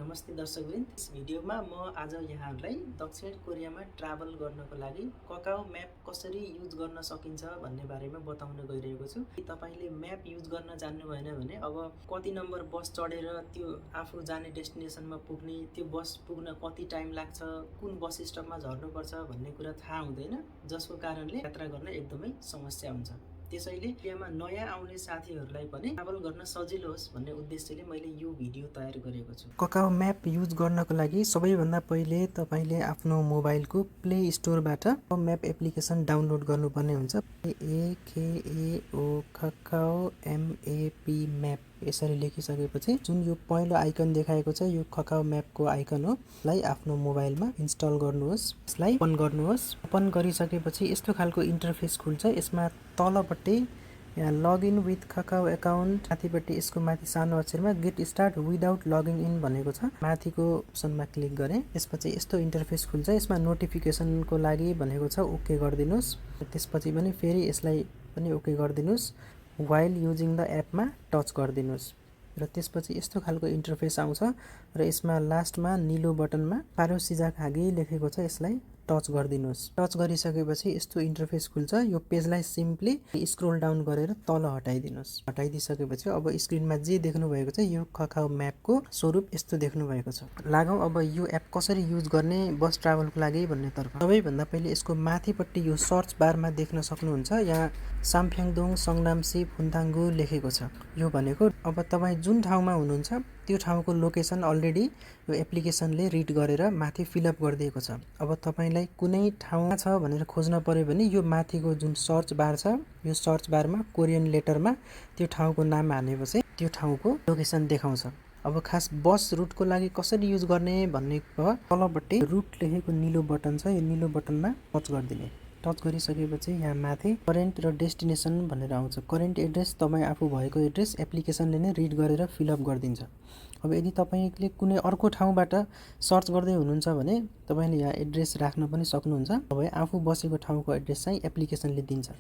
नमस्ते दर्शकवृन्द, यस भिडियोमा म आज यहाँहरूलाई दक्षिण कोरियामा ट्राभल गर्नको लागि ककाओ म्याप कसरी युज गर्न सकिन्छ भन्ने बारेमा बताउन गइरहेको छु। तपाईले म्याप युज गर्न जान्नु भएन भने अब कति नम्बर बस चढेर त्यो आफू जाने डेस्टिनेसनमा पुग्ने, त्यो बस पुग्न कति टाइम लाग्छ, कुन बस स्टपमा झर्नुपर्छ भन्ने कुरा थाहा हुँदैन, जसको कारणले यात्रा गर्न एकदमै समस्या हुन्छ। त्यसैले कोरियामा नयाँ आउने साथीहरूलाई पनि ट्राभल गर्न सजिलो होस् भन्ने उद्देश्यले मैले यो भिडियो तयार गरेको छु। ककाओ म्याप युज गर्नको लागि सबैभन्दा पहिले तपाईले आफ्नो मोबाइलको प्ले स्टोरबाट म्याप एप्लिकेसन डाउनलोड गर्नुपर्ने हुन्छ। KAKAO Kakao MAP म्याप यसरी लेखिसकेपछि जुन यो पहिलो आइकन देखाएको छ यो ककाओ म्यापको आइकन हो। यसलाई आफ्नो मोबाइलमा इन्स्टल गर्नुहोस्। यसलाई ओपन गर्नुहोस्। ओपन गरिसकेपछि यस्तो खालको इन्टरफेस खुल्छ। यसमा तलपट्टि यहाँ लगइन विथ ककाओ एकाउन्ट माथिपट्टि यसको माथि सानो अक्षरमा get start without login in भनेको छ। माथिको अप्सनमा क्लिक गरेँ। त्यसपछि यस्तो इन्टरफेस खुल्छ। यसमा नोटिफिकेसनको लागि भनेको छ, ओके गरिदिनुहोस्। त्यसपछि पनि फेरि यसलाई पनि ओके गरिदिनुहोस्। वाइल युजिङ द एपमा टच गरिदिनुहोस् र त्यसपछि यस्तो खालको इन्टरफेस आउँछ र यसमा लास्टमा निलो बटनमा पारो सिजाकागी लेखेको छ, यसलाई टच गरिदिनुहोस्। टच गरिसकेपछि यस्तो इन्टरफेस खुल्छ। यो पेजलाई सिम्पली स्क्रोल डाउन गरेर तल हटाइदिनुहोस्। हटाइदिसकेपछि अब स्क्रिनमा जे देख्नु भएको छ यो ककाओ म्यापको स्वरूप यस्तो देख्नु भएको छ। लागौँ अब यो एप कसरी युज गर्ने बस ट्राभलको लागि भन्नेतर्फ। सबैभन्दा पहिले यसको माथिपट्टि यो सर्च बारमा देख्न सक्नुहुन्छ, यहाँ साम्फ्याङदोङ संग्रामसी फुन्थाङ्गु लेखेको छ। यो भनेको अब तपाईँ जुन ठाउँमा हुनुहुन्छ त्यो ठाउँको लोकेसन अलरेडी यो एप्लिकेसनले रिड गरेर माथि फिलअप गरिदिएको छ। अब तपाईँलाई कुनै ठाउँमा छ भनेर खोज्न पर्यो भने यो माथिको जुन सर्च बार छ यो सर्च बारमा कोरियन लेटरमा त्यो ठाउँको नाम हालेपछि त्यो ठाउँको लोकेसन देखाउँछ। अब खास बस रुटको लागि कसरी युज गर्ने भन्ने तलपट्टि रुट लेखेको निलो बटन छ। यो निलो बटनमा टच गरिदिने। टच गरिसकेपछि यहाँ माथि करेन्ट र डेस्टिनेसन भनेर आउँछ। करेन्ट एड्रेस तपाईँ आफू भएको एड्रेस एप्लिकेसनले नै रिड गरेर फिलअप गरिदिन्छ। अब यदि तपाईँले कुनै अर्को ठाउँबाट सर्च गर्दै हुनुहुन्छ भने तपाईँले यहाँ एड्रेस राख्न पनि सक्नुहुन्छ। अब आफू बसेको ठाउँको एड्रेस चाहिँ एप्लिकेसनले दिन्छ।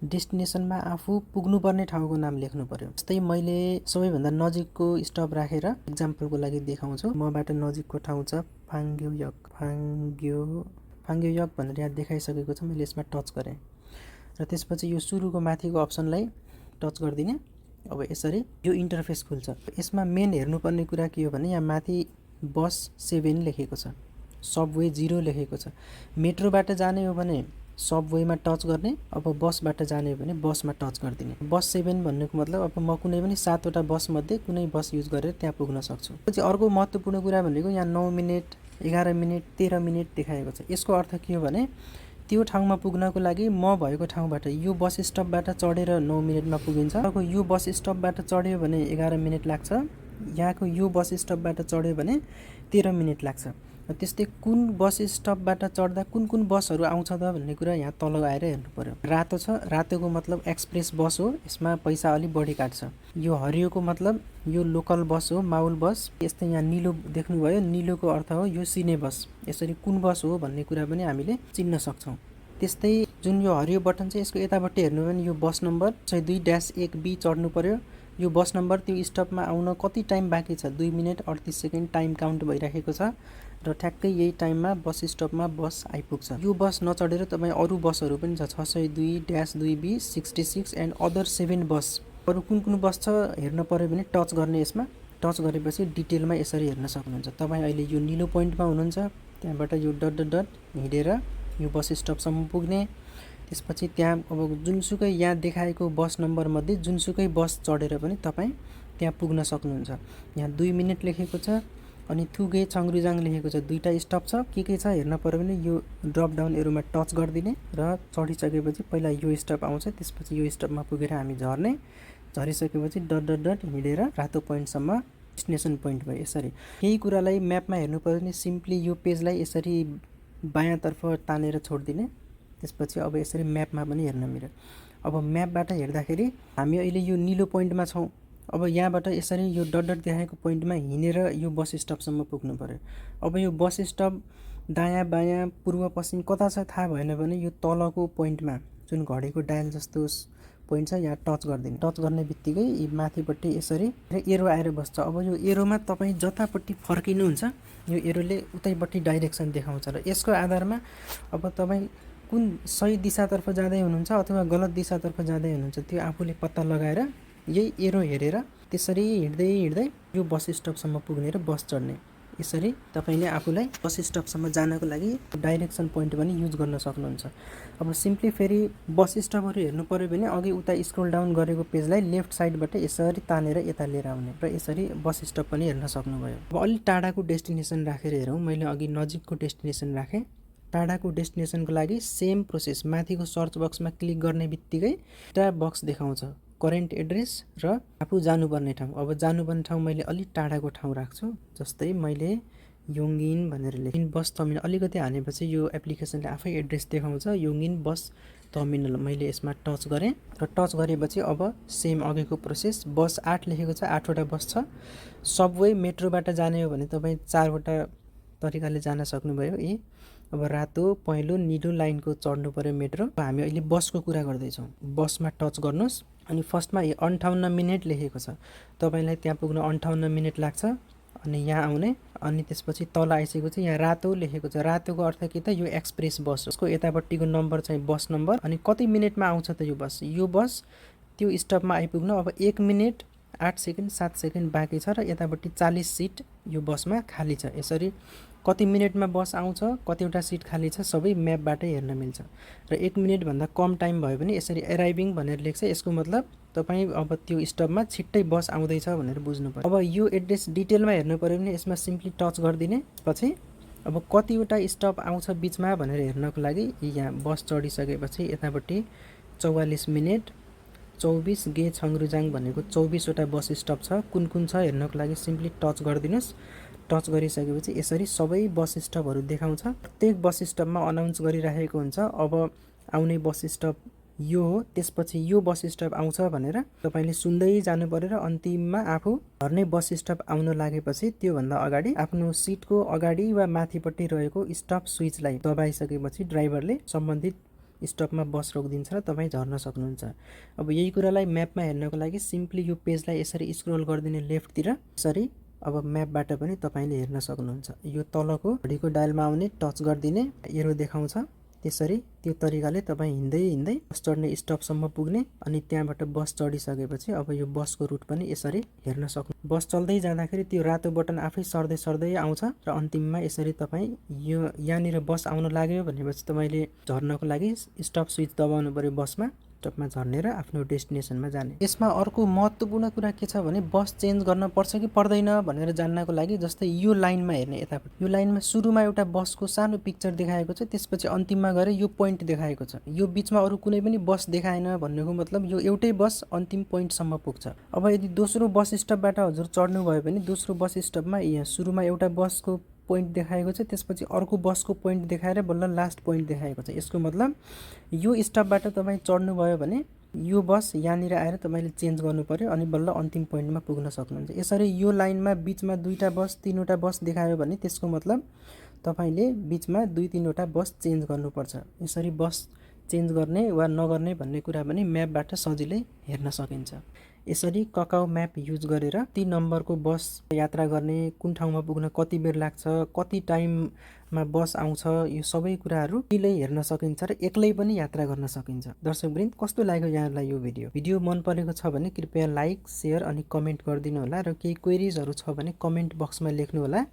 डेस्टिनेसनमा आफू पुग्नुपर्ने ठाउँको नाम लेख्नु पर्यो। जस्तै मैले सबैभन्दा नजिकको स्टप राखेर इक्जाम्पलको लागि देखाउँछु। मबाट नजिकको ठाउँ छ फाङ्ग्योयक भनेर यहाँ देखाइसकेको छ। मैले यसमा टच गरेँ र त्यसपछि यो सुरुको माथिको अप्सनलाई टच गरिदिने। अब यसरी यो इन्टरफेस खुल्छ। यसमा मेन हेर्नुपर्ने कुरा के हो भने यहाँ माथि बस 7 लेखेको छ, सबवे 0 लेखेको छ। मेट्रोबाट जाने हो भने सबवेमा टच गर्ने, अब बसबाट जाने हो भने बसमा टच गरिदिने। बस 7 भन्नुको मतलब अब म कुनै पनि 7वटा बसमध्ये कुनै बस युज गरेर त्यहाँ पुग्न सक्छु। पछि अर्को महत्त्वपूर्ण कुरा भनेको यहाँ 9 मिनेट 11 मिनेट 13 मिनेट देखाएको छ। यसको अर्थ के हो भने त्यो ठाउँमा पुग्नको लागि म भएको ठाउँबाट यो बस स्टपबाट चढेर 9 मिनेटमा पुगिन्छ। अर्को यो बस स्टपबाट चढ्यो भने 11 मिनेट लाग्छ। यहाँको यो बस स्टपबाट चढ्यो भने 13 मिनेट लाग्छ। त्यस्तै कुन बस स्टपबाट चढ्दा कुन कुन बसहरू आउँछ त भन्ने कुरा यहाँ तल आएर हेर्नु पर्यो। रातो छ, रातोको मतलब एक्सप्रेस बस हो, यसमा पैसा अलि बढी काट्छ। यो हरियोको मतलब यो लोकल बस हो, माउल बस। यस्तै यहाँ निलो देख्नुभयो, निलोको अर्थ हो यो सिने बस। यसरी कुन बस हो भन्ने कुरा पनि हामीले चिन्न सक्छौँ। त्यस्तै जुन यो हरियो बटन छ यसको यतापट्टि हेर्नु भने यो बस नम्बर 2-1B चढ्नु पर्यो। यो बस नम्बर त्यो स्टपमा आउन कति टाइम बाँकी छ, 2 मिनेट 38 सेकेन्ड टाइम काउन्ट भइराखेको छ र ठ्याक्कै यही टाइममा बस स्टपमा बस आइपुग्छ। यो बस नचढेर तपाईँ अरू बसहरू पनि छ, 602-2B 66 एन्ड अदर 7 बस। अरू कुन कुन बस छ हेर्न पर्यो भने टच गर्ने। यसमा टच गरेपछि डिटेलमा यसरी हेर्न सक्नुहुन्छ। तपाईँ अहिले यो निलो पोइन्टमा हुनुहुन्छ, त्यहाँबाट यो डट डट डट हिँडेर यो बस स्टपसम्म पुग्ने। त्यसपछि त्यहाँ अब जुनसुकै यहाँ देखाएको बस नम्बरमध्ये जुनसुकै बस चढेर पनि तपाईँ त्यहाँ पुग्न सक्नुहुन्छ। यहाँ 2 मिनेट लेखेको छ अनि थुगे छङ्ग्रुजाङ लेखेको छ। 2टा स्टप छ, के छ हेर्न पर्यो भने यो ड्रप डाउन एरोमा टच गरिदिने र चढिसकेपछि पहिला यो स्टप आउँछ, त्यसपछि यो स्टपमा पुगेर हामी झर्ने। झरिसकेपछि डट डट डट हिँडेर रातो पोइन्टसम्म डेस्टिनेसन पोइन्ट भयो। यसरी केही कुरालाई म्यापमा हेर्नु पर्यो भने सिम्पली यो पेजलाई यसरी बायाँतर्फ तानेर छोडिदिने। त्यसपछि अब यसरी म्यापमा पनि हेर्न मिल्यो। अब म्यापबाट हेर्दाखेरि हामी अहिले यो निलो पोइन्टमा छौँ। अब यहाँबाट यसरी यो डट डट देखाएको पोइन्टमा हिँडेर यो बस स्टपसम्म पुग्नु पर्यो। अब यो बस स्टप दायाँ बायाँ पूर्व पश्चिम कता छ थाहा भएन भने यो तलको पोइन्टमा जुन घडीको डायल जस्तो पोइन्ट छ यहाँ टच गरिदिने। टच गर्ने बित्तिकै यी माथिपट्टि यसरी एरो आएर बस्छ। अब यो एरोमा तपाईँ जतापट्टि फर्किनुहुन्छ यो एरोले उतैपट्टि डाइरेक्सन देखाउँछ र यसको आधारमा अब तपाईँ कुन सही दिशातर्फ जाँदै हुनुहुन्छ अथवा गलत दिशातर्फ जाँदै हुनुहुन्छ त्यो आफूले पत्ता लगाएर यही एरो हेरेर त्यसरी हिँड्दै हिँड्दै यो बस स्टपसम्म पुग्ने र बस चढ्ने। यसरी तपाईँले आफूलाई बस स्टपसम्म जानको लागि डाइरेक्सन पोइन्ट पनि युज गर्न सक्नुहुन्छ। अब सिम्पली फेरि बस स्टपहरू हेर्नु पऱ्यो भने अघि उता स्क्रोल डाउन गरेको पेजलाई लेफ्ट साइडबाट यसरी तानेर यता लिएर आउने र यसरी बस स्टप पनि हेर्न सक्नुभयो। अब अलि टाढाको डेस्टिनेसन राखेर हेरौँ। मैले अघि नजिकको डेस्टिनेसन राखेँ। टाढाको डेस्टिनेसनको लागि सेम प्रोसेस। माथिको सर्च बक्समा क्लिक गर्ने बित्तिकै एउटा बक्स देखाउँछ करेन्ट एड्रेस र आफू जानुपर्ने ठाउँ। अब जानुपर्ने ठाउँ मैले अलिक टाढाको ठाउँ राख्छु। जस्तै मैले योङ्गिन भनेर लेखेँ। बस टर्मिनल अलिकति हानेपछि यो एप्लिकेसनले आफै एड्रेस देखाउँछ योङ्गिन बस टर्मिनल। मैले यसमा टच गरेँ र टच गरेपछि अब सेम अघिको प्रोसेस। बस 8 लेखेको छ, 8वटा बस छ। सबवे मेट्रोबाट जाने हो भने तपाईँ 4वटा तरिकाले जान सक्नुभयो। अब रातो पहेँलो नीलो लाइनको चढ्नु पर्यो मेट्रो। हामी अहिले बसको कुरा गर्दैछौँ। बसमा टच गर्नुहोस् अनि फर्स्टमा 58 मिनट लेखेको छ। तपाईँलाई त्यहाँ पुग्न 58 मिनट लाग्छ अनि यहाँ आउने। अनि त्यसपछि तल आइसकेको छ यहाँ रातो लेखेको छ। रातोको अर्थ के त यो एक्सप्रेस बस। उसको यतापट्टिको नम्बर चाहिँ बस नम्बर अनि कति मिनटमा आउँछ त यो बस। यो बस त्यो स्टपमा आइपुग्न अब 1 मिनट 8 सेकेन्ड 7 सेकेन्ड बाँकी छ र यतापट्टि 40 सिट यो बसमा खाली छ। यसरी कति मिनटमा बस आउँछ कतिवटा सिट खाली छ सबै म्यापबाटै हेर्न मिल्छ। र 1 मिनटभन्दा कम टाइम भयो भने यसरी एराइभिङ भनेर लेख्छ। यसको मतलब तपाईँ अब त्यो स्टपमा छिट्टै बस आउँदैछ भनेर बुझ्नु पर्यो। अब यो एड्रेस डिटेलमा हेर्नु पऱ्यो भने यसमा सिम्पली टच गरिदिने। पछि अब कतिवटा स्टप आउँछ बिचमा भनेर हेर्नको लागि यहाँ बस चढिसकेपछि यतापट्टि 44 मिनट 24 गे छङ्रुजाङ भनेको 24वटा बस स्टप छ। कुन कुन छ हेर्नको लागि सिम्पली टच गरिदिनुहोस्। टच गरिसकेपछि यसरी सबै बस स्टपहरू देखाउँछ। प्रत्येक बस स्टपमा अनाउन्स गरिराखेको हुन्छ अब आउने बस स्टप यो हो, त्यसपछि यो बस स्टप आउँछ भनेर तपाईँले सुन्दै जानु पर्यो र अन्तिममा आफू झर्ने बस स्टप आउन लागेपछि त्योभन्दा अगाडि आफ्नो सिटको अगाडि वा माथिपट्टि रहेको स्टप स्विचलाई दबाइसकेपछि ड्राइभरले सम्बन्धित स्टपमा बस रोकिदिन्छ र तपाईँ झर्न सक्नुहुन्छ। अब यही कुरालाई म्यापमा हेर्नको लागि सिम्पली यो पेजलाई यसरी स्क्रोल गरिदिने लेफ्टतिर। यसरी अब म्यापबाट पनि तपाईँले हेर्न सक्नुहुन्छ। यो तलको घडीको डायलमा आउने टच गरिदिने एरो देखाउँछ। त्यसरी त्यो तरिकाले तपाईँ हिँड्दै हिँड्दै बस चढ्ने स्टपसम्म पुग्ने अनि त्यहाँबाट बस चढिसकेपछि अब यो बसको रुट पनि यसरी हेर्न सक्नु। बस चल्दै जाँदाखेरि त्यो रातो बटन आफै सर्दै सर्दै आउँछ र अन्तिममा यसरी तपाईँ यो यहाँनिर बस आउन लाग्यो भनेपछि तपाईँले झर्नको लागि स्टप स्विच दबाउनु पर्यो बसमा। स्टपमा झर्ने र आफ्नो डेस्टिनेसनमा जाने। यसमा अर्को महत्त्वपूर्ण कुरा के छ भने बस चेन्ज गर्न पर्छ कि पर्दैन भनेर जान्नको लागि जस्तै यो लाइनमा हेर्ने यतापट्टि यो लाइनमा सुरुमा एउटा बसको सानो पिक्चर देखाएको छ, त्यसपछि अन्तिममा गएर यो पोइन्ट देखाएको छ। यो बिचमा अरू कुनै पनि बस देखाएन भन्नुको मतलब यो एउटै बस अन्तिम पोइन्टसम्म पुग्छ। अब यदि दोस्रो बस स्टपबाट हजुर चढ्नु भयो भने दोस्रो बस स्टपमा यहाँ सुरुमा एउटा बसको पोइन्ट देखाएको छ, त्यसपछि अर्को बसको पोइन्ट देखाएर बल्ल लास्ट पोइन्ट देखाएको छ। यसको मतलब यो स्टपबाट तपाईँ चढ्नु भयो भने यो बस यहाँनिर आएर तपाईँले चेन्ज गर्नु पर्यो अनि बल्ल अन्तिम पोइन्टमा पुग्न सक्नुहुन्छ। यसरी यो लाइनमा बिचमा 2टा बस 3वटा बस देखायो भने त्यसको मतलब तपाईँले बिचमा 2-3वटा बस चेन्ज गर्नुपर्छ। यसरी बस चेन्ज गर्ने वा नगर्ने भन्ने कुरा पनि म्यापबाट सजिलै हेर्न सकिन्छ। यसरी ककाओ म्याप युज गरेर ती नम्बरको बस यात्रा गर्ने, कुन ठाउँमा पुग्न कति बेर लाग्छ, कति टाइममा बस आउँछ, यो सबै कुराहरू एक्लै हेर्न सकिन्छ र एक्लै पनि यात्रा गर्न सकिन्छ। दर्शकवृन्द कस्तो लाग्यो यहाँलाई यो भिडियो मन परेको छ भने कृपया लाइक, सेयर अनि कमेन्ट गरिदिनु होला र केही क्वेरिजहरू छ भने कमेन्ट बक्समा लेख्नु होला।